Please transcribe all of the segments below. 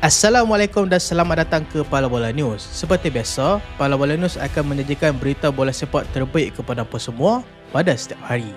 Assalamualaikum dan selamat datang ke Pala Bola News. Seperti biasa, Pala Bola News akan menyajikan berita bola sepak terbaik kepada anda semua pada setiap hari.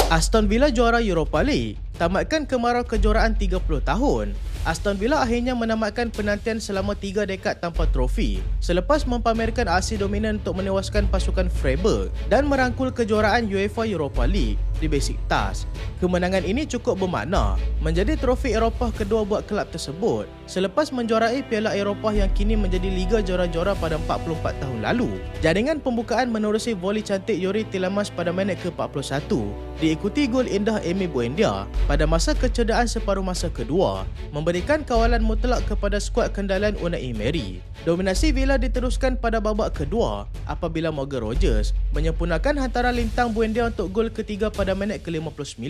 Aston Villa juara Europa League, tamatkan kemarau kejuaraan 30 tahun. Aston Villa akhirnya menamatkan penantian selama 3 dekad tanpa trofi selepas mempamerkan aksi dominan untuk menewaskan pasukan Freiburg dan merangkul kejuaraan UEFA Europa League di Besiktas. Kemenangan ini cukup bermakna menjadi trofi Eropah kedua buat kelab tersebut selepas menjuarai Piala Eropah yang kini menjadi Liga Juara-Juara pada 44 tahun lalu. Jaringan pembukaan menerusi voli cantik Yuri Tielemans pada minit ke-41 diikuti gol indah Emi Buendia pada masa kecederaan separuh masa kedua, memberikan kawalan mutlak kepada skuad kendalian Unai Emery. Dominasi Villa diteruskan pada babak kedua apabila Morgan Rogers menyempurnakan hantaran lintang Buendia untuk gol ketiga pada minit ke-59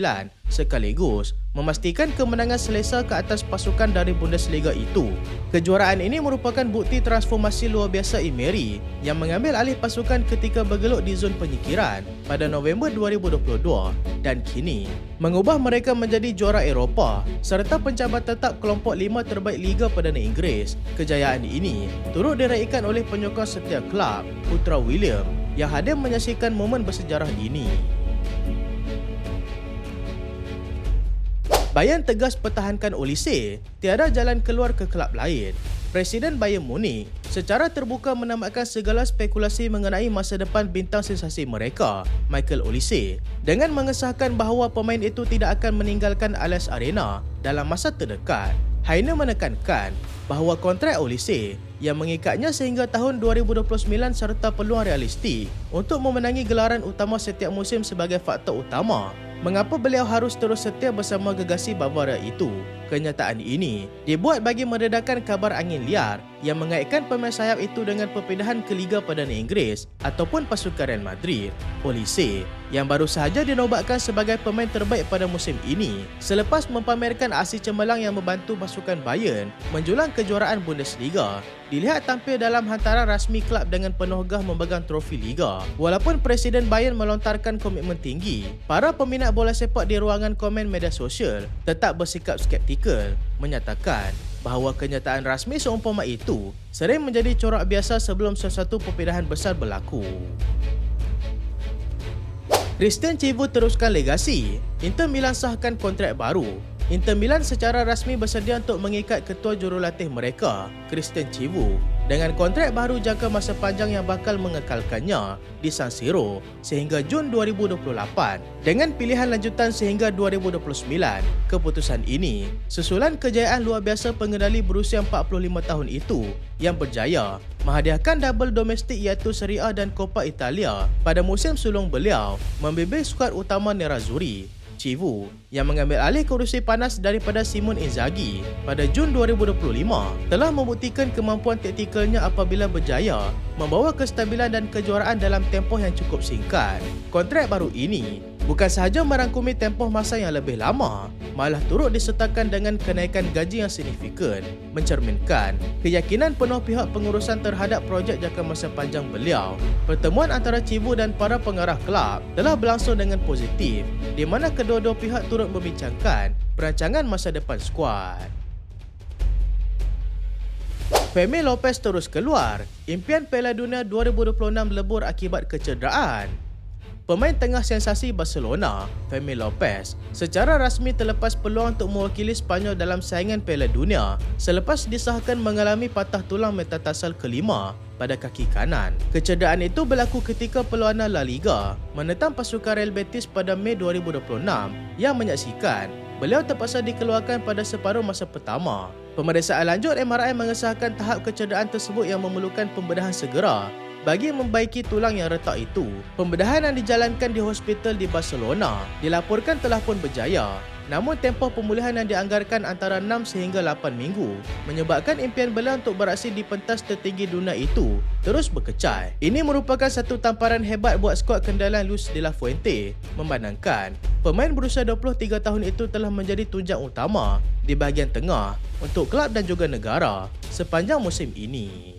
sekaligus memastikan kemenangan selesa ke atas pasukan dari Bundesliga itu. Kejuaraan ini merupakan bukti transformasi luar biasa Emery yang mengambil alih pasukan ketika bergelut di zon penyingkiran pada November 2022 dan kini mengubah mereka menjadi juara Eropah serta pencabar tetap kelompok 5 terbaik Liga Perdana Inggeris. Kejayaan ini turut diraikan oleh penyokong setiap kelab, Putra William, yang hadir menyaksikan momen bersejarah ini. Bayern tegas pertahankan Olise, tiada jalan keluar ke kelab lain. Presiden Bayern Munich secara terbuka menamatkan segala spekulasi mengenai masa depan bintang sensasi mereka, Michael Olise, dengan mengesahkan bahawa pemain itu tidak akan meninggalkan Allianz Arena dalam masa terdekat. Heine menekankan bahawa kontrak Olise yang mengikatnya sehingga tahun 2029 serta peluang realistik untuk memenangi gelaran utama setiap musim sebagai faktor utama mengapa beliau harus terus setia bersama gegasi Bavaria itu. Kenyataan ini dibuat bagi meredakan kabar angin liar yang mengaitkan pemain sayap itu dengan perpindahan ke Liga Perdana Inggeris ataupun pasukan Real Madrid. Olise yang baru sahaja dinobatkan sebagai pemain terbaik pada musim ini selepas mempamerkan aksi cemerlang yang membantu pasukan Bayern menjulang kejuaraan Bundesliga, dilihat tampil dalam hantaran rasmi kelab dengan penuh gah memegang trofi Liga. Walaupun Presiden Bayern melontarkan komitmen tinggi, para peminat bola sepak di ruangan komen media sosial tetap bersikap skeptikal, menyatakan bahawa kenyataan rasmi seumpama itu sering menjadi corak biasa sebelum sesuatu perpindahan besar berlaku. Christian Chivu teruskan legasi, Inter Milan sahkan kontrak baru. Inter Milan secara rasmi bersedia untuk mengikat ketua jurulatih mereka, Christian Chivu, dengan kontrak baru jangka masa panjang yang bakal mengekalkannya di San Siro sehingga Jun 2028 dengan pilihan lanjutan sehingga 2029. Keputusan ini susulan kejayaan luar biasa pengendali berusia 45 tahun itu yang berjaya menghadiahkan double domestik iaitu Serie A dan Coppa Italia pada musim sulung beliau membimbing skuad utama Nerazzurri. Chivu yang mengambil alih kerusi panas daripada Simone Inzaghi pada Jun 2025 telah membuktikan kemampuan taktikalnya apabila berjaya membawa kestabilan dan kejuaraan dalam tempoh yang cukup singkat. Kontrak baru ini bukan sahaja merangkumi tempoh masa yang lebih lama, malah turut disertakan dengan kenaikan gaji yang signifikan, mencerminkan keyakinan penuh pihak pengurusan terhadap projek jangka masa panjang beliau. Pertemuan antara Chivu dan para pengarah kelab telah berlangsung dengan positif, di mana kedua-dua pihak turut membincangkan perancangan masa depan skuad. Fermin Lopez terus keluar, impian Piala Dunia 2026 lebur akibat kecederaan. Pemain tengah sensasi Barcelona, Fermin Lopez, secara rasmi terlepas peluang untuk mewakili Sepanyol dalam saingan Piala Dunia selepas disahkan mengalami patah tulang metatarsal kelima pada kaki kanan. Kecederaan itu berlaku ketika peluana La Liga menentang pasukan Real Betis pada Mei 2026 yang menyaksikan beliau terpaksa dikeluarkan pada separuh masa pertama. Pemeriksaan lanjut MRI mengesahkan tahap kecederaan tersebut yang memerlukan pembedahan segera bagi membaiki tulang yang retak itu. Pembedahan yang dijalankan di hospital di Barcelona dilaporkan telah pun berjaya. Namun tempoh pemulihan yang dianggarkan antara 6 sehingga 8 minggu menyebabkan impian beliau untuk beraksi di pentas tertinggi dunia itu terus berkecai. Ini merupakan satu tamparan hebat buat skuad kendalian Luis de la Fuente, memandangkan pemain berusia 23 tahun itu telah menjadi tunjang utama di bahagian tengah untuk kelab dan juga negara sepanjang musim ini.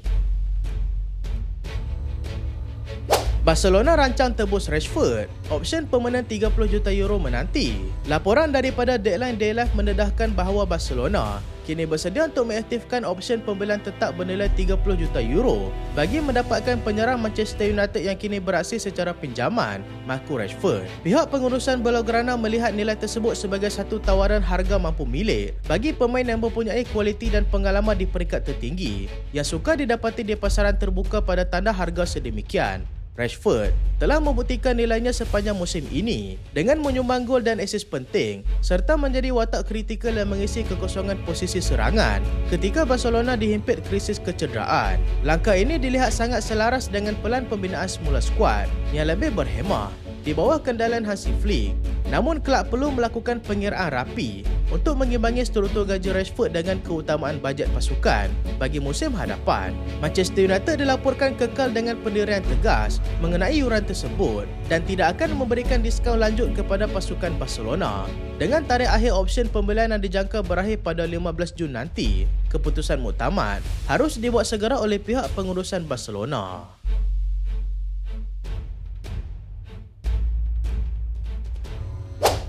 Barcelona rancang tebus Rashford, option permanen 30 juta euro menanti. Laporan daripada Deadline Day-Live mendedahkan bahawa Barcelona kini bersedia untuk mengaktifkan option pembelian tetap bernilai 30 juta euro bagi mendapatkan penyerang Manchester United yang kini beraksi secara pinjaman, Marcus Rashford. Pihak pengurusan Blaugrana melihat nilai tersebut sebagai satu tawaran harga mampu milik bagi pemain yang mempunyai kualiti dan pengalaman di peringkat tertinggi yang sukar didapati di pasaran terbuka pada tanda harga sedemikian. Rashford telah membuktikan nilainya sepanjang musim ini dengan menyumbang gol dan asis penting serta menjadi watak kritikal yang mengisi kekosongan posisi serangan ketika Barcelona dihimpit krisis kecederaan. Langkah ini dilihat sangat selaras dengan pelan pembinaan semula skuad yang lebih berhemah di bawah kendalian Hansi Flick. Namun kelab perlu melakukan pengiraan rapi untuk mengimbangi struktur gaji Rashford dengan keutamaan bajet pasukan bagi musim hadapan. Manchester United dilaporkan kekal dengan pendirian tegas mengenai yuran tersebut dan tidak akan memberikan diskaun lanjut kepada pasukan Barcelona. Dengan tarikh akhir option pembelian yang dijangka berakhir pada 15 Jun nanti, keputusan muktamad harus dibuat segera oleh pihak pengurusan Barcelona.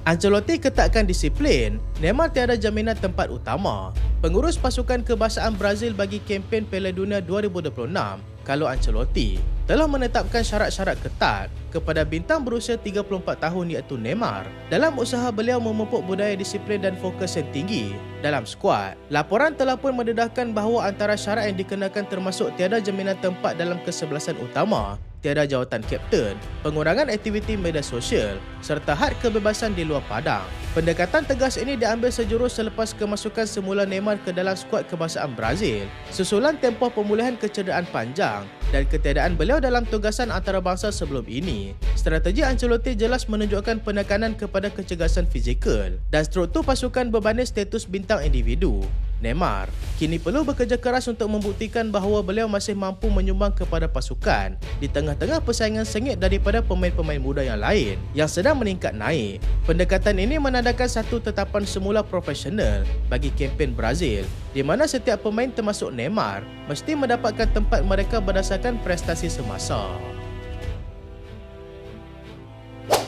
Ancelotti ketatkan disiplin, Neymar tiada jaminan tempat utama. Pengurus pasukan kebangsaan Brazil bagi kempen Piala Dunia 2026, Carlo Ancelotti, telah menetapkan syarat-syarat ketat kepada bintang berusia 34 tahun iaitu Neymar dalam usaha beliau memupuk budaya disiplin dan fokus yang tinggi dalam skuad. Laporan telah pun mendedahkan bahawa antara syarat yang dikenakan termasuk tiada jaminan tempat dalam kesebelasan utama, tiada jawatan kapten, pengurangan aktiviti media sosial serta had kebebasan di luar padang. Pendekatan tegas ini diambil sejurus selepas kemasukan semula Neymar ke dalam skuad kebangsaan Brazil susulan tempoh pemulihan kecederaan panjang dan ketiadaan beliau dalam tugasan antarabangsa sebelum ini. Strategi Ancelotti jelas menunjukkan penekanan kepada kecergasan fizikal dan struktur pasukan berbanding status bintang individu. Neymar kini perlu bekerja keras untuk membuktikan bahawa beliau masih mampu menyumbang kepada pasukan di tengah-tengah persaingan sengit daripada pemain-pemain muda yang lain yang sedang meningkat naik. Pendekatan ini menandakan satu tetapan semula profesional bagi kempen Brazil di mana setiap pemain termasuk Neymar mesti mendapatkan tempat mereka berdasarkan prestasi semasa.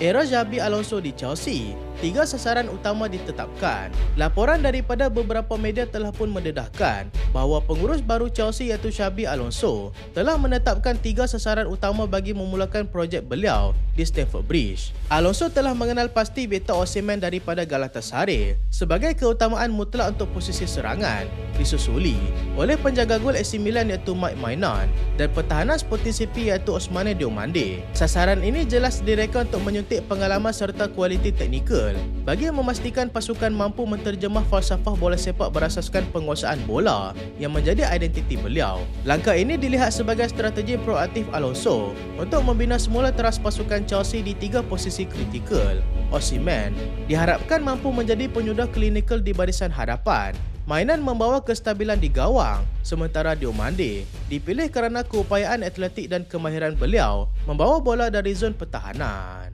Era Xabi Alonso di Chelsea, 3 sasaran utama ditetapkan. Laporan daripada beberapa media telah pun mendedahkan bahawa pengurus baru Chelsea iaitu Xabi Alonso telah menetapkan 3 sasaran utama bagi memulakan projek beliau di Stamford Bridge. Alonso telah mengenal pasti Victor Osimhen daripada Galatasaray sebagai keutamaan mutlak untuk posisi serangan, disusuli oleh penjaga gol AC Milan iaitu Mike Maignan dan pertahanan Sporting CP iaitu Ousmane Diomande. Sasaran ini jelas direka untuk menyuntik pengalaman serta kualiti teknikal bagi memastikan pasukan mampu menterjemah falsafah bola sepak berasaskan penguasaan bola yang menjadi identiti beliau. Langkah ini dilihat sebagai strategi proaktif Alonso untuk membina semula teras pasukan Chelsea di 3 posisi kritikal. Osimhen diharapkan mampu menjadi penyudah klinikal di barisan hadapan. Mainan membawa kestabilan di gawang, sementara Diomande dipilih kerana keupayaan atletik dan kemahiran beliau membawa bola dari zon pertahanan.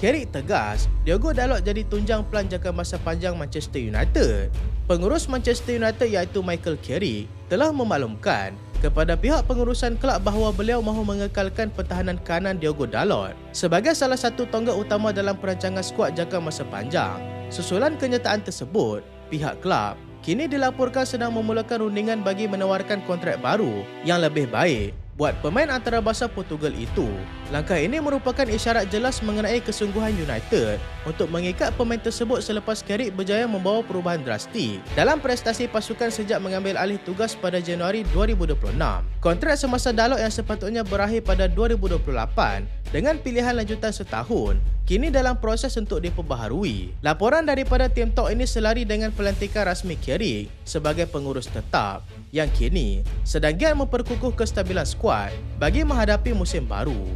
Carrick tegas, Diogo Dalot jadi tunjang pelan jangka masa panjang Manchester United. Pengurus Manchester United iaitu Michael Carrick telah memaklumkan kepada pihak pengurusan kelab bahawa beliau mahu mengekalkan pertahanan kanan Diogo Dalot sebagai salah satu tonggak utama dalam perancangan skuad jangka masa panjang. Susulan kenyataan tersebut, pihak kelab kini dilaporkan sedang memulakan rundingan bagi menawarkan kontrak baru yang lebih baik buat pemain antarabangsa Portugal itu. Langkah ini merupakan isyarat jelas mengenai kesungguhan United untuk mengikat pemain tersebut selepas Carrick berjaya membawa perubahan drastik dalam prestasi pasukan sejak mengambil alih tugas pada Januari 2026. Kontrak semasa Dalot yang sepatutnya berakhir pada 2028 dengan pilihan lanjutan setahun kini dalam proses untuk diperbaharui. Laporan daripada Team Talk ini selari dengan pelantikan rasmi Carrick sebagai pengurus tetap yang kini sedang giat memperkukuh kestabilan skuad bagi menghadapi musim baru.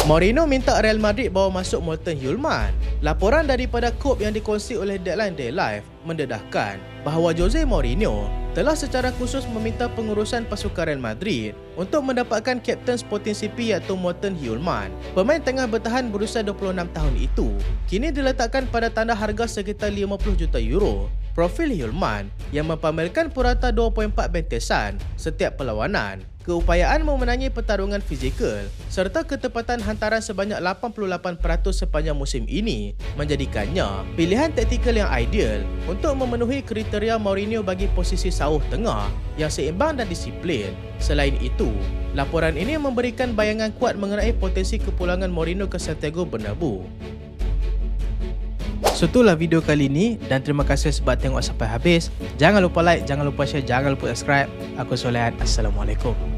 Mourinho minta Real Madrid bawa masuk Morten Hjulmand. Laporan daripada Cope yang dikongsi oleh Deadline Day Live mendedahkan bahawa Jose Mourinho telah secara khusus meminta pengurusan pasukan Real Madrid untuk mendapatkan kapten Sporting CP iaitu Morten Hjulmand. Pemain tengah bertahan berusia 26 tahun itu kini diletakkan pada tanda harga sekitar 50 juta euro Profil Yulman yang mempamerkan purata 2.4 bentesan setiap perlawanan, keupayaan memenangi pertarungan fizikal serta ketepatan hantaran sebanyak 88% sepanjang musim ini menjadikannya pilihan taktikal yang ideal untuk memenuhi kriteria Mourinho bagi posisi sauh tengah yang seimbang dan disiplin. Selain itu, laporan ini memberikan bayangan kuat mengenai potensi kepulangan Mourinho ke Santiago Bernabeu. So itulah video kali ini dan terima kasih sebab tengok sampai habis. Jangan lupa like, jangan lupa share, jangan lupa subscribe. Aku Solehan. Assalamualaikum.